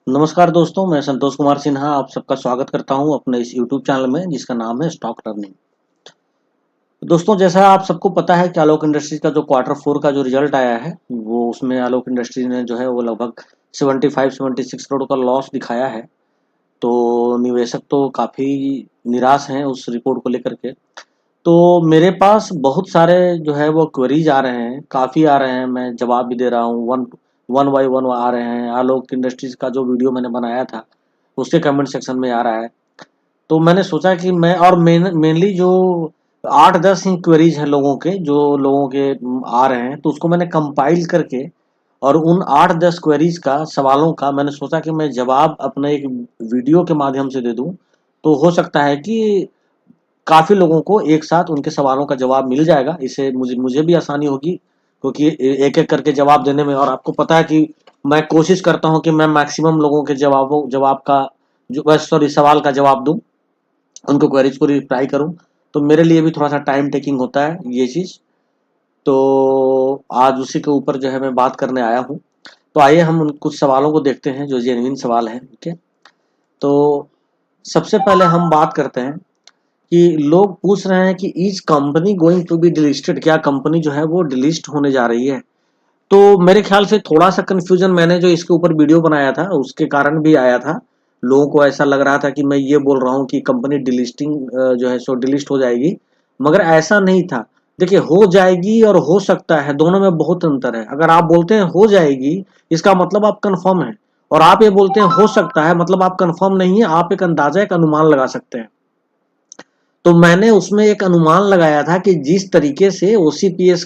नमस्कार दोस्तों, मैं संतोष कुमार सिन्हा आप सबका स्वागत करता हूं अपने इस यूट्यूब चैनल में जिसका नाम है स्टॉक लर्निंग। दोस्तों, जैसा आप सबको पता है कि आलोक इंडस्ट्रीज का जो क्वार्टर 4 का जो रिजल्ट आया है वो उसमें आलोक इंडस्ट्रीज ने जो है वो लगभग 75-76 करोड़ का लॉस दिखाया है। तो निवेशक तो काफ़ी निराश हैं उस रिपोर्ट को लेकर के। तो मेरे पास बहुत सारे जो है वो क्वेरीज आ रहे हैं, काफ़ी आ रहे हैं, मैं जवाब भी दे रहा हूँ। वन वन बाई वन आ रहे हैं। आलोक इंडस्ट्रीज का जो वीडियो मैंने बनाया था उसके कमेंट सेक्शन में आ रहा है। तो मैंने सोचा कि मैं और मेनली जो 8-10 ही क्वेरीज हैं लोगों के, जो लोगों के आ रहे हैं, तो उसको मैंने कंपाइल करके और उन 8-10 क्वेरीज का सवालों का मैंने सोचा कि मैं जवाब अपने एक वीडियो के माध्यम से दे दूं। तो हो सकता है कि काफ़ी लोगों को एक साथ उनके सवालों का जवाब मिल जाएगा। इससे मुझे मुझे भी आसानी होगी, क्योंकि एक-एक करके जवाब देने में, और आपको पता है कि मैं कोशिश करता हूं कि मैं मैक्सिमम लोगों के जवाब का जो सॉरी सवाल का जवाब दूं, उनको क्वेरीज को रिप्लाई करूं। तो मेरे लिए भी थोड़ा सा टाइम टेकिंग होता है ये चीज़। तो आज उसी के ऊपर जो है मैं बात करने आया हूं। तो आइए हम उन कुछ सवालों को देखते हैं जो जेन्युइन सवाल हैं। ठीक है, तो सबसे पहले हम बात करते हैं कि लोग पूछ रहे हैं कि is company going to be delisted, क्या कंपनी जो है वो डिलिस्ट होने जा रही है। तो मेरे ख्याल से थोड़ा सा कंफ्यूजन मैंने जो इसके ऊपर वीडियो बनाया था उसके कारण भी आया था। लोगों को ऐसा लग रहा था कि मैं ये बोल रहा हूँ कि कंपनी डिलिस्टिंग जो है सो डिलिस्ट हो जाएगी, मगर ऐसा नहीं था। देखिए, हो जाएगी और हो सकता है, दोनों में बहुत अंतर है। अगर आप बोलते हैं हो जाएगी, इसका मतलब आप कंफर्म है, और आप ये बोलते हैं हो सकता है, मतलब आप कंफर्म नहीं है, आप एक अंदाजा, एक अनुमान लगा सकते हैं। तो मैंने उसमें एक अनुमान लगाया था कि जिस तरीके से ओसीपीएस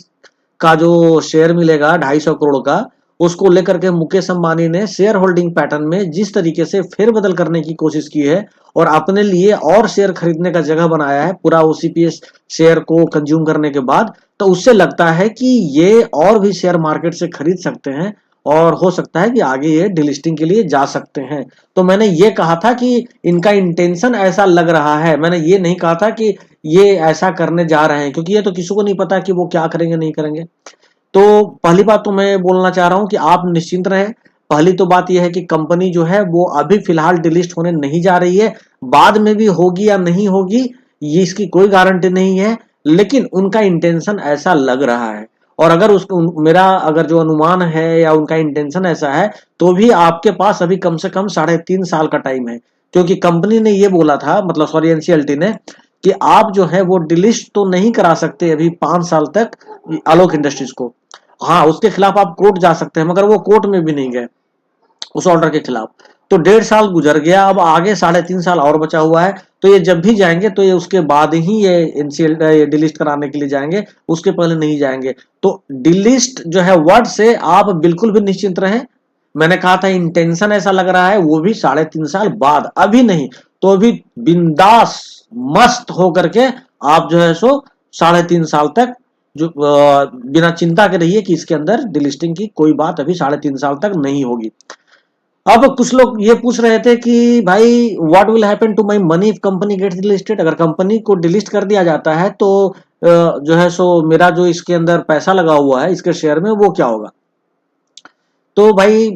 का जो शेयर मिलेगा 250 करोड़ का, उसको लेकर के मुकेश अंबानी ने शेयर होल्डिंग पैटर्न में जिस तरीके से फेरबदल करने की कोशिश की है और अपने लिए और शेयर खरीदने का जगह बनाया है पूरा ओसीपीएस शेयर को कंज्यूम करने के बाद, तो उससे लगता है कि ये और भी शेयर मार्केट से खरीद सकते हैं और हो सकता है कि आगे ये डिलिस्टिंग के लिए जा सकते हैं। तो मैंने ये कहा था कि इनका इंटेंशन ऐसा लग रहा है, मैंने ये नहीं कहा था कि ये ऐसा करने जा रहे हैं, क्योंकि ये तो किसी को नहीं पता कि वो क्या करेंगे नहीं करेंगे। तो पहली बात तो मैं बोलना चाह रहा हूं कि आप निश्चिंत रहें। पहली तो बात यह है कि कंपनी जो है वो अभी फिलहाल डिलिस्ट होने नहीं जा रही है। बाद में भी होगी या नहीं होगी ये इसकी कोई गारंटी नहीं है, लेकिन उनका इंटेंशन ऐसा लग रहा है। और अगर उसको मेरा अगर जो अनुमान है या उनका इंटेंशन ऐसा है, तो भी आपके पास अभी कम से कम 3.5 साल का टाइम है। क्योंकि कंपनी ने ये बोला था, मतलब सॉरी एनसीएलटी ने, कि आप जो है वो डिलिस्ट तो नहीं करा सकते अभी 5 साल तक आलोक इंडस्ट्रीज को। हाँ, उसके खिलाफ आप कोर्ट जा सकते हैं, मगर वो कोर्ट में भी नहीं गए उस ऑर्डर के खिलाफ। तो 1.5 साल गुजर गया, अब आगे 3.5 साल और बचा हुआ है। तो ये जब भी जाएंगे तो ये उसके बाद ही ये एनसीएल ये डिलिस्ट कराने के लिए जाएंगे, उसके पहले नहीं जाएंगे। तो डिलिस्ट जो है वर्ड से आप बिल्कुल भी निश्चिंत रहें। मैंने कहा था इंटेंशन ऐसा लग रहा है, वो भी 3.5 साल बाद, अभी नहीं। तो अभी बिंदास मस्त होकर के आप जो है सो 3.5 साल तक जो बिना चिंता के रहिए कि इसके अंदर डिलिस्टिंग की कोई बात अभी 3.5 साल तक नहीं होगी। अब कुछ लोग ये पूछ रहे थे कि भाई what will happen to my money if company gets delisted, अगर कंपनी को डिलिस्ट कर दिया जाता है तो जो है सो मेरा जो इसके अंदर पैसा लगा हुआ है इसके शेयर में वो क्या होगा। तो भाई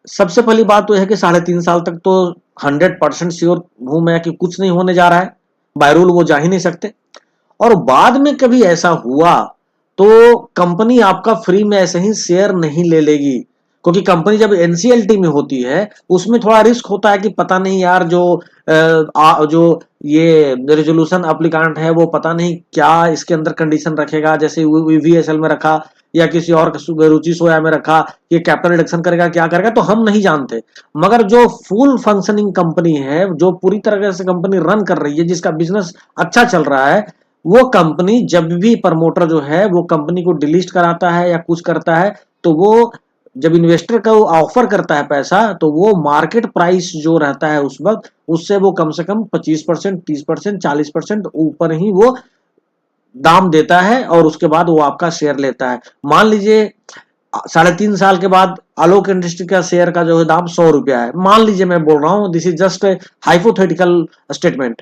सबसे पहली बात तो यह है कि 3.5 साल तक तो 100% श्योर हूं मैं कि कुछ नहीं होने जा रहा है, बाय रूल वो जा ही नहीं सकते। और बाद में कभी ऐसा हुआ तो कंपनी आपका फ्री में ऐसे ही शेयर नहीं ले लेगी, क्योंकि कंपनी जब एनसीएलटी में होती है उसमें थोड़ा रिस्क होता है कि पता नहीं यार जो ये रेजोल्यूशन अप्लीकांट है वो पता नहीं क्या इसके अंदर कंडीशन रखेगा, जैसे वीवीएसएल में रखा या किसी और रुचि सोया में रखा, ये कैपिटल रिडक्शन करेगा क्या करेगा तो हम नहीं जानते। मगर जो फुल फंक्शनिंग कंपनी है, जो पूरी तरह से कंपनी रन कर रही है, जिसका बिजनेस अच्छा चल रहा है, वो कंपनी जब भी प्रमोटर जो है वो कंपनी को डिलीट कराता है या कुछ करता है, तो वो जब इन्वेस्टर का ऑफर करता है पैसा, तो वो मार्केट प्राइस जो रहता है उस वक्त उससे वो कम से कम 25%, 30%, 40% ऊपर ही वो दाम देता है और उसके बाद वो आपका शेयर लेता है। मान लीजिए 3.5 साल के बाद आलोक इंडस्ट्री का शेयर का जो है दाम 100 रुपया है, मान लीजिए, मैं बोल रहा हूं, this is just hypothetical statement,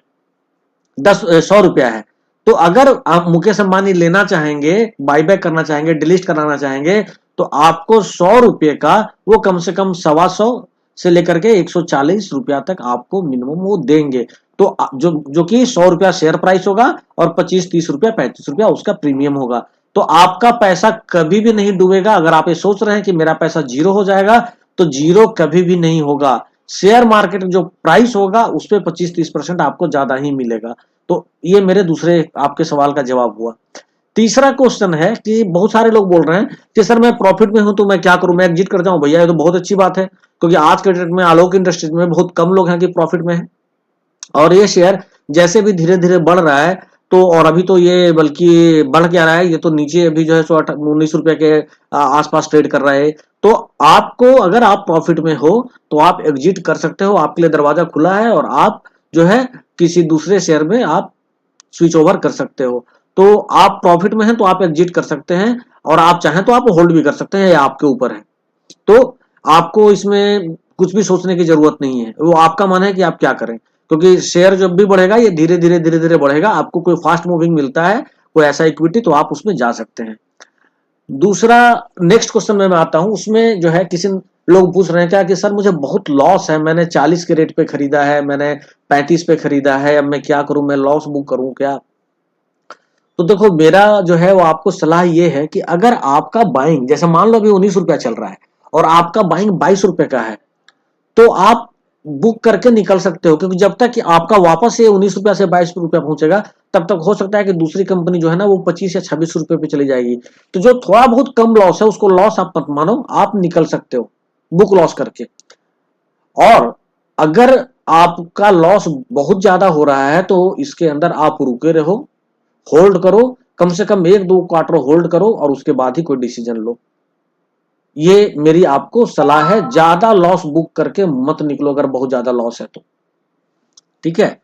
100 रुपया है। तो अगर आप मुकेश अंबानी लेना चाहेंगे, बाईबैक करना चाहेंगे, डिलीट कराना चाहेंगे, तो आपको 100 रुपये का वो कम से कम 125 से लेकर के 140 रुपया तक आपको मिनिमम वो देंगे। तो जो कि 100 रुपया शेयर प्राइस होगा और 25-30 रुपया 35 रुपया उसका प्रीमियम होगा। तो आपका पैसा कभी भी नहीं डूबेगा। अगर आप ये सोच रहे हैं कि मेरा पैसा जीरो हो जाएगा, तो जीरो कभी भी नहीं होगा। शेयर मार्केट जो प्राइस होगा उस पर 25-30% आपको ज्यादा ही मिलेगा। तो ये मेरे दूसरे आपके सवाल का जवाब हुआ। तीसरा क्वेश्चन है कि बहुत सारे लोग बोल रहे हैं कि सर मैं प्रॉफिट में हूं तो मैं क्या करूं, मैं एग्जिट कर जाऊं। भैया ये तो बहुत अच्छी बात है, क्योंकि आज के डेट में आलोक इंडस्ट्रीज में बहुत कम लोग हैं कि प्रॉफिट में है। और ये शेयर जैसे भी धीरे धीरे बढ़ रहा है, तो और अभी तो ये बल्कि बढ़ क्या रहा है, ये तो नीचे अभी जो है 19 रुपए के आसपास ट्रेड कर रहा है। तो आपको अगर आप प्रॉफिट में हो तो आप एग्जिट कर सकते हो, आपके लिए दरवाजा खुला है और आप जो है किसी दूसरे शेयर में आप स्विच ओवर कर सकते हो। तो आप प्रॉफिट में हैं तो आप एग्जिट कर सकते हैं, और आप चाहें तो आप होल्ड भी कर सकते हैं, ये आपके ऊपर है। तो आपको इसमें कुछ भी सोचने की जरूरत नहीं है, वो आपका मन है कि आप क्या करें। क्योंकि शेयर जब भी बढ़ेगा ये धीरे धीरे बढ़ेगा। आपको कोई फास्ट मूविंग मिलता है, कोई ऐसा इक्विटी, तो आप उसमें जा सकते हैं। दूसरा नेक्स्ट क्वेश्चन में मैं आता हूं, उसमें जो है किसी लोग पूछ रहे हैं क्या कि सर मुझे बहुत लॉस है, मैंने 40 के रेट पे खरीदा है, मैंने 35 पे खरीदा है, अब मैं क्या करूं, मैं लॉस बुक करूं क्या। तो देखो मेरा जो है वो आपको सलाह ये है कि अगर आपका बाइंग, जैसे मान लो अभी 19 रुपया चल रहा है और आपका बाइंग 22 रुपए का है, तो आप बुक करके निकल सकते हो। क्योंकि जब तक कि आपका वापस ये 19 रुपया से 22 रुपया पहुंचेगा, तब तक हो सकता है कि दूसरी कंपनी जो है ना वो 25 या 26 रुपए पे चली जाएगी। तो जो थोड़ा बहुत कम लॉस है उसको लॉस आप मत मानो, आप निकल सकते हो बुक लॉस करके। और अगर आपका लॉस बहुत ज्यादा हो रहा है तो इसके अंदर आप रुके रहो, होल्ड करो, कम से कम 1-2 क्वार्टर होल्ड करो और उसके बाद ही कोई डिसीजन लो। ये मेरी आपको सलाह है। ज्यादा लॉस बुक करके मत निकलो अगर बहुत ज्यादा लॉस है तो। ठीक है,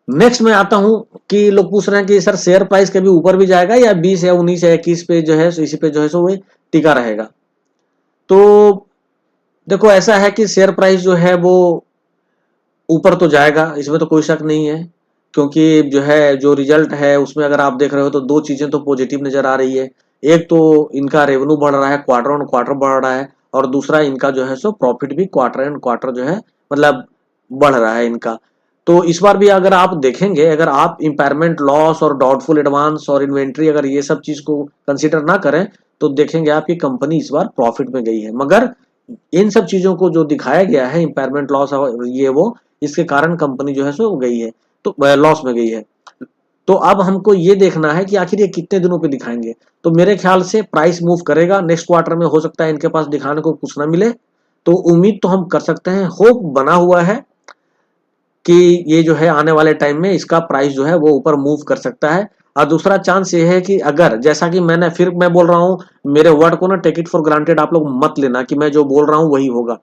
नेक्स्ट में आता हूं कि लोग पूछ रहे हैं कि सर शेयर प्राइस कभी ऊपर भी जाएगा या 20 या 19 या 21 पे जो है इसी पे जो है सो वो टिका रहेगा। तो देखो ऐसा है कि शेयर प्राइस जो है वो ऊपर तो जाएगा, इसमें तो कोई शक नहीं है। क्योंकि जो है जो रिजल्ट है उसमें अगर आप देख रहे हो तो दो चीजें तो पॉजिटिव नजर आ रही है। एक तो इनका रेवेन्यू बढ़ रहा है, क्वार्टर ऑन क्वार्टर बढ़ रहा है, और दूसरा इनका जो है सो प्रॉफिट भी क्वार्टर एंड क्वार्टर जो है मतलब बढ़ रहा है इनका। तो इस बार भी अगर आप देखेंगे, अगर आप इम्पेयरमेंट लॉस और डाउटफुल एडवांस और इन्वेंट्री अगर ये सब चीज को कंसिडर ना करें, तो देखेंगे आप ये कंपनी इस बार प्रॉफिट में गई है। मगर इन सब चीजों को जो दिखाया गया है, इम्पेयरमेंट लॉस और ये वो, इसके कारण कंपनी जो है सो गई है, तो लॉस में गई है। तो अब हमको ये देखना है कि आखिर ये कितने दिनों पे दिखाएंगे। तो मेरे ख्याल से प्राइस मूव करेगा नेक्स्ट क्वार्टर में, हो सकता है इनके पास दिखाने को कुछ ना मिले। तो उम्मीद तो हम कर सकते हैं, होप बना हुआ है कि ये जो है आने वाले टाइम में इसका प्राइस जो है वो ऊपर मूव कर सकता है। और दूसरा चांस ये है कि अगर, जैसा कि मैं बोल रहा हूँ, मेरे वर्ड को ना टेक इट फॉर ग्रांटेड आप लोग मत लेना कि मैं जो बोल रहा हूँ वही होगा।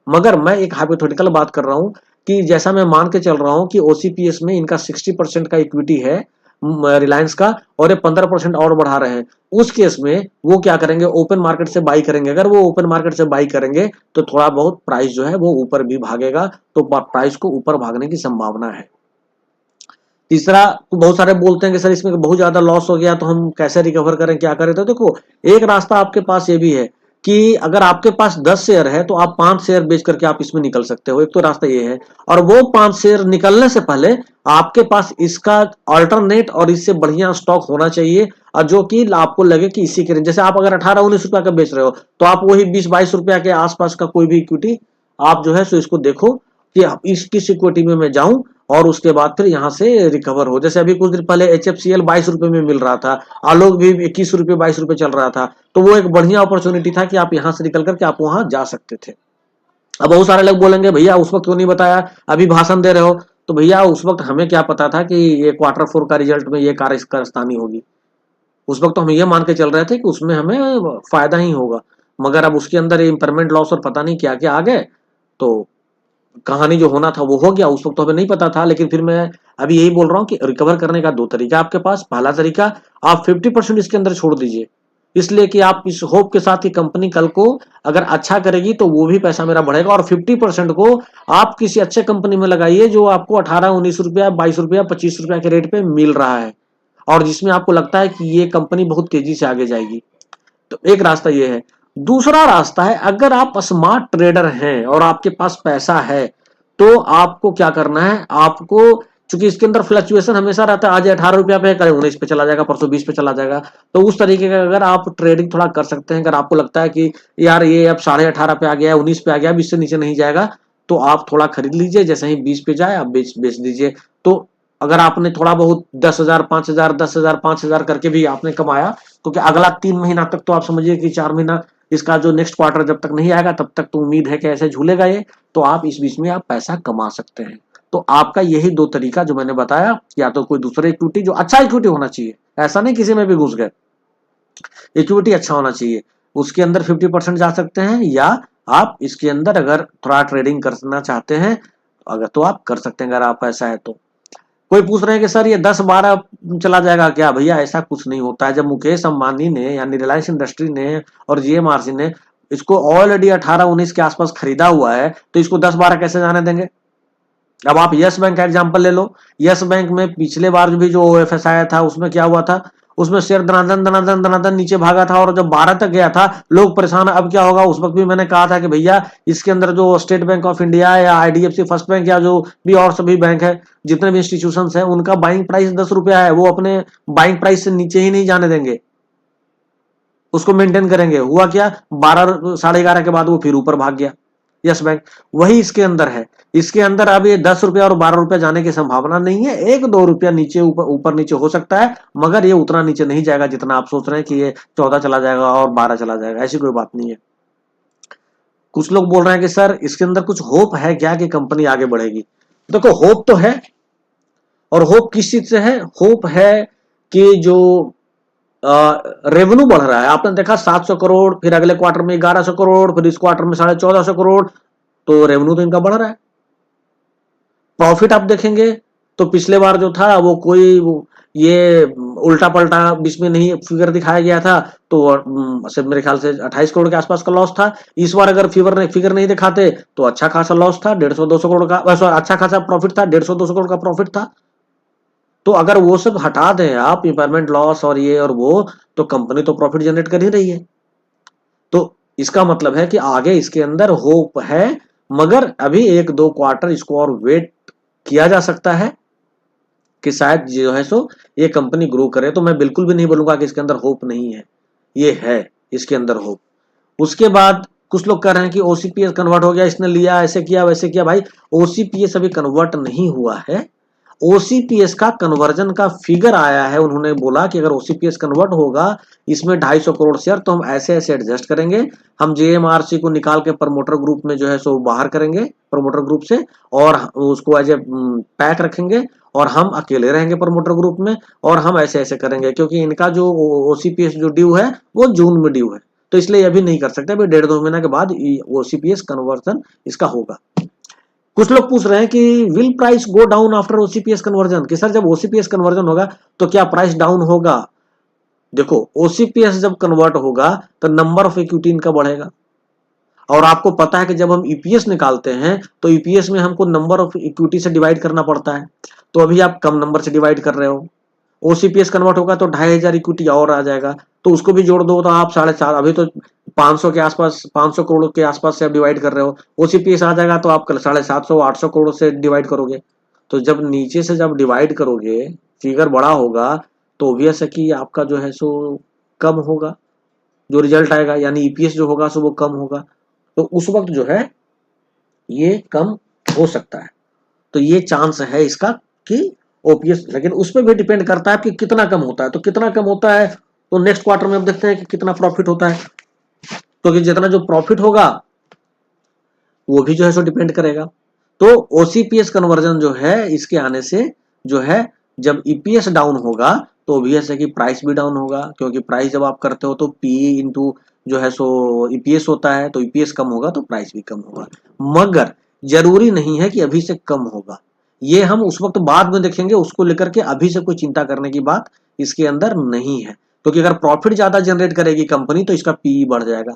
मगर मैं एक हाइपोथेटिकल बात कर रहा हूँ कि जैसा मैं मान के चल रहा हूँ कि ओसीपीएस में इनका 60% का इक्विटी है रिलायंस का, और ये 15% और बढ़ा रहे हैं। उस केस में वो क्या करेंगे, ओपन मार्केट से बाई करेंगे। अगर वो ओपन मार्केट से बाई करेंगे तो थोड़ा बहुत प्राइस जो है वो ऊपर भी भागेगा, तो प्राइस को ऊपर भागने की संभावना है। तीसरा, तो बहुत सारे बोलते हैं कि सर इसमें बहुत ज्यादा लॉस हो गया तो हम कैसे रिकवर करें, क्या करें। तो देखो एक रास्ता आपके पास ये भी है कि अगर आपके पास 10 शेयर है तो आप 5 शेयर बेच करके आप इसमें निकल सकते हो। एक तो रास्ता ये है, और वो 5 शेयर निकलने से पहले आपके पास इसका अल्टरनेट और इससे बढ़िया स्टॉक होना चाहिए, और जो कि आपको लगे कि इसी के, जैसे आप अगर 18-19 रुपया का बेच रहे हो तो आप वही 20-22 रुपया के आसपास का कोई भी इक्विटी आप जो है सो इसको देखो कि इस किस इक्विटी में मैं जाऊं और उसके बाद फिर यहां से रिकवर हो। जैसे अभी कुछ दिन पहले एचएफसीएल 22 रुपए में मिल रहा था, आलोक भी 21 रुपए 22 रुपए चल रहा था, तो वो एक बढ़िया अपॉर्चुनिटी था कि आप यहां से निकल करके आप वहां जा सकते थे। अब बहुत सारे लोग बोलेंगे भैया उस वक्त क्यों नहीं बताया, अभी भाषण दे रहे हो। तो भैया उस वक्त हमें क्या पता था कि ये क्वार्टर 4 का रिजल्ट में ये कारस्तानी होगी। उस वक्त तो हम ये मान के चल रहे थे कि उसमें हमें फायदा ही होगा। मगर अब उसके अंदर इम्पेयरमेंट लॉस और पता नहीं क्या क्या आ गए, तो कहानी जो होना था वो हो गया। उस वक्त तो हमें नहीं पता था। लेकिन फिर मैं अभी यही बोल रहा हूँ कि रिकवर करने का 2 तरीका आपके पास। पहला तरीका, आप 50% इसके अंदर छोड़ दीजिए, इसलिए कि आप इस होप के साथ कि कंपनी कल को अगर अच्छा करेगी तो वो भी पैसा मेरा बढ़ेगा, और 50% को आप किसी अच्छे कंपनी में लगाइए जो आपको 18-19 रुपया 22 रुपया 25 रुपया के रेट पे मिल रहा है, और जिसमें आपको लगता है कि ये कंपनी बहुत तेजी से आगे जाएगी। तो एक रास्ता ये है। दूसरा रास्ता है, अगर आप स्मार्ट ट्रेडर हैं और आपके पास पैसा है तो आपको क्या करना है, आपको, चूंकि इसके अंदर फ्लक्चुएशन हमेशा रहता है, आज 18 रुपया पे, कल 19 पे चला जाएगा, परसों 20 पे चला जाएगा, तो उस तरीके का अगर आप ट्रेडिंग थोड़ा कर सकते हैं, अगर आपको लगता है कि यार ये अब 18.5 पे आ गया है, 19 पे आ गया, अब इससे नीचे नहीं जाएगा, तो आप थोड़ा खरीद लीजिए, जैसे ही 20 पे जाए आप बेच दीजिए। तो अगर आपने थोड़ा बहुत 10,000 5,000 10,000 5,000 करके भी आपने कमाया, तो क्या अगला 3 महीना तक तो आप समझिए कि 4 महीना, इसका जो नेक्स्ट क्वार्टर जब तक नहीं आएगा तब तक तो उम्मीद है कि ऐसे झूलेगा ये, तो आप इस बीच में आप पैसा कमा सकते हैं। तो आपका यही दो तरीका जो मैंने बताया, या तो कोई दूसरा इक्विटी जो अच्छा इक्विटी होना चाहिए, ऐसा नहीं किसी में भी घुस गए, इक्विटी अच्छा होना चाहिए, उसके अंदर 50% जा सकते हैं, या आप इसके अंदर अगर थोड़ा ट्रेडिंग करना चाहते हैं अगर, तो आप कर सकते हैं अगर आप ऐसा है तो। कोई पूछ रहे हैं कि सर ये 10-12 चला जाएगा क्या? भैया ऐसा कुछ नहीं होता है। जब मुकेश अंबानी ने यानी रिलायंस इंडस्ट्री ने और जीएमआरसी ने इसको ऑलरेडी 18-19 के आसपास खरीदा हुआ है, तो इसको 10-12 कैसे जाने देंगे? अब आप यस बैंक का एग्जांपल ले लो। यस बैंक में पिछले बार भी जो ओएफएस आया था उसमें क्या हुआ था, उसमें शेयर दनादन दनादन दनादन नीचे भागा था, और जब 12 तक गया था लोग परेशान। अब क्या होगा? उस वक्त भी मैंने कहा था कि भैया इसके अंदर जो स्टेट बैंक ऑफ इंडिया या आईडीएफसी फर्स्ट बैंक या जो भी और सभी बैंक है, जितने भी इंस्टीट्यूशन है, उनका बाइंग प्राइस 10 रुपया है, वो अपने बाइंग प्राइस से नीचे ही नहीं जाने देंगे, उसको मेंटेन करेंगे। हुआ क्या, 12 11:30 के बाद वो फिर ऊपर भाग गया यस बैंक। वही इसके अंदर है, इसके अंदर अब ये 10 रुपया और 12 रुपया जाने की संभावना नहीं है, 1-2 रुपया नीचे ऊपर नीचे हो सकता है, मगर ये उतना नीचे नहीं जाएगा जितना आप सोच रहे हैं कि ये 14 चला जाएगा और 12 चला जाएगा, ऐसी कोई बात नहीं है। कुछ लोग बोल रहे हैं कि सर इसके अंदर कुछ होप है क्या कि कंपनी आगे बढ़ेगी? देखो होप तो है, और होप किस चीज से है? होप है कि जो रेवेन्यू बढ़ रहा है, आपने देखा 700 करोड़, फिर अगले क्वार्टर में 1100 करोड़, फिर इस क्वार्टर में 1450 करोड़, तो रेवेन्यू तो इनका बढ़ रहा है। प्रॉफिट आप देखेंगे तो पिछले बार जो था वो कोई ये उल्टा पलटा बीच में नहीं फिगर दिखाया गया था, तो मेरे ख्याल से 28 करोड़ के आसपास का लॉस था। इस बार अगर फिगर नहीं दिखाते तो अच्छा खासा लॉस था, 150-200 करोड़ का, अच्छा खासा प्रॉफिट था, 150-200 करोड़ का प्रॉफिट था। तो अगर वो सब हटा दें आप, इम्पेयरमेंट लॉस और ये और वो, तो कंपनी तो प्रॉफिट जनरेट कर ही रही है। तो इसका मतलब है कि आगे इसके अंदर होप है, मगर अभी 1-2 क्वार्टर इसको और वेट किया जा सकता है कि शायद जो है सो ये कंपनी ग्रो करे। तो मैं बिल्कुल भी नहीं बोलूंगा कि इसके अंदर होप नहीं है, ये है इसके अंदर होप। उसके बाद कुछ लोग कह रहे हैं कि ओसीपीएस कन्वर्ट हो गया, इसने लिया, ऐसे किया वैसे किया। भाई ओसीपीएस अभी कन्वर्ट नहीं हुआ है, ओसीपीएस का कन्वर्जन का फिगर आया है, उन्होंने बोला कि अगर ओसीपीएस कन्वर्ट होगा इसमें 250 करोड़ शेयर, तो हम ऐसे ऐसे एडजस्ट करेंगे, हम जेएमआरसी को निकाल के प्रमोटर ग्रुप में जो है सो बाहर करेंगे प्रमोटर ग्रुप से, और उसको एज ए पैक रखेंगे, और हम अकेले रहेंगे प्रमोटर ग्रुप में, और हम ऐसे ऐसे करेंगे, क्योंकि इनका जो ओसीपीएस जो ड्यू है वो जून में ड्यू है, तो इसलिए अभी नहीं कर सकते, अभी 1.5-2 महीना के बाद ओसीपीएस कन्वर्जन इसका होगा। कुछ लोग पूछ रहे हैं कि will price go down after OCPS conversion, कि सर जब ओसीपीएस कन्वर्जन होगा तो क्या प्राइस डाउन होगा? देखो ओसीपीएस जब कन्वर्ट होगा तो नंबर ऑफ इक्विटी इनका बढ़ेगा, और आपको पता है कि जब हम ईपीएस निकालते हैं तो ईपीएस में हमको नंबर ऑफ इक्विटी से डिवाइड करना पड़ता है, तो अभी आप कम नंबर से डिवाइड कर रहे हो। ओसीपीएस कन्वर्ट होगा तो 2,500 इक्विटी और आ जाएगा, तो उसको भी जोड़ दो तो आप 4.5, अभी तो 500 के आसपास, 500 करोड़ के आसपास से आप डिवाइड कर रहे हो, ओसीपीएस आ जाएगा तो आप 750-800 करोड़ से डिवाइड करोगे। तो जब नीचे से जब डिवाइड करोगे फिगर बड़ा होगा, तो ऑब्वियस है कि आपका जो है सो कम होगा, जो रिजल्ट आएगा, यानी ईपीएस जो होगा सो वो कम होगा, तो उस वक्त जो है ये कम हो सकता है। तो ये चांस है इसका कि ओपीएस, लेकिन उस पर भी डिपेंड करता है कि कितना कम होता है। तो कितना कम होता है तो नेक्स्ट क्वार्टर में अब देखते हैं कि कितना प्रॉफिट होता है, क्योंकि जितना जो प्रॉफिट होगा वो भी जो है सो डिपेंड करेगा। तो ओसीपीएस कन्वर्जन जो है इसके आने से जो है, जब ईपीएस डाउन होगा तो ऑब्वियस है कि प्राइस भी डाउन होगा, क्योंकि प्राइस जब आप करते हो तो पीई इंटू जो है सो ईपीएस होता है, तो ईपीएस कम होगा तो प्राइस भी कम होगा, मगर जरूरी नहीं है कि अभी से कम होगा। ये हम उस वक्त बाद में देखेंगे, उसको लेकर के अभी से कोई चिंता करने की बात इसके अंदर नहीं है, क्योंकि अगर प्रॉफिट ज्यादा जनरेट करेगी कंपनी तो इसका पीई बढ़ जाएगा,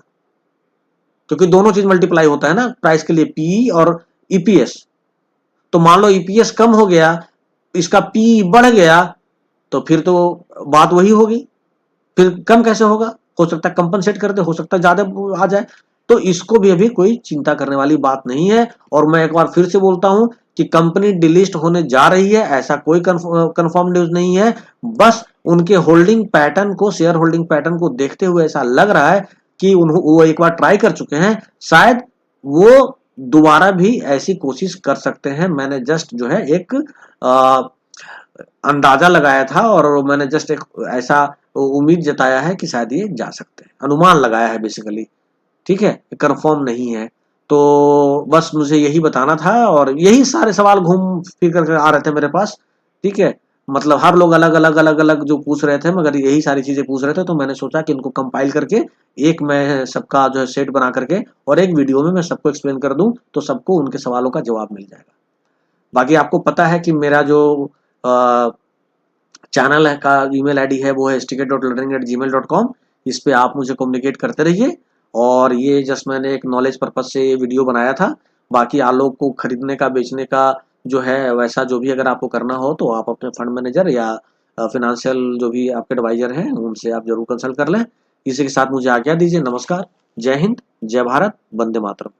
क्योंकि दोनों चीज मल्टीप्लाई होता है ना प्राइस के लिए, पीई और ईपीएस। तो मान लो ईपीएस कम हो गया, इसका पीई बढ़ गया, तो फिर तो बात वही होगी, फिर कम कैसे होगा? हो सकता है कंपनसेट कर दे, हो सकता है ज्यादा आ जाए, तो इसको भी अभी कोई चिंता करने वाली बात नहीं है। और मैं एक बार फिर से बोलता हूं कि कंपनी डिलिस्ट होने जा रही है, ऐसा कोई कंफर्म न्यूज नहीं है। बस उनके होल्डिंग पैटर्न को, शेयर होल्डिंग पैटर्न को देखते हुए ऐसा लग रहा है कि वो एक बार ट्राई कर चुके हैं, शायद वो दोबारा भी ऐसी कोशिश कर सकते हैं। मैंने जस्ट जो है एक अंदाजा लगाया था, और मैंने जस्ट एक ऐसा उम्मीद जताया है कि शायद ये जा सकते हैं, अनुमान लगाया है बेसिकली, ठीक है, कंफर्म नहीं है। तो बस मुझे यही बताना था, और यही सारे सवाल घूम फिर कर आ रहे थे मेरे पास, ठीक है। मतलब हर लोग अलग अलग अलग अलग जो पूछ रहे थे, मगर यही सारी चीजें पूछ रहे थे, तो मैंने सोचा कि इनको कंपाइल करके एक मैं सबका जो है सेट बना करके और एक वीडियो में मैं सबको एक्सप्लेन कर दूं, तो सबको उनके सवालों का जवाब मिल जाएगा। बाकी आपको पता है कि मेरा जो चैनल है का ईमेल आईडी है वो है sticket.learning@gmail.com। इस पे आप मुझे कम्युनिकेट करते रहिए। और ये जस्ट मैंने एक नॉलेज पर्पज से ये वीडियो बनाया था। बाकी आप लोग को खरीदने का, बेचने का जो है, वैसा जो भी अगर आपको करना हो तो आप अपने फंड मैनेजर या फिनेंशियल जो भी आपके एडवाइजर हैं उनसे आप जरूर कंसल्ट कर लें। इसी के साथ मुझे आज्ञा दीजिए। नमस्कार, जय हिंद, जय भारत, वंदे मातरम।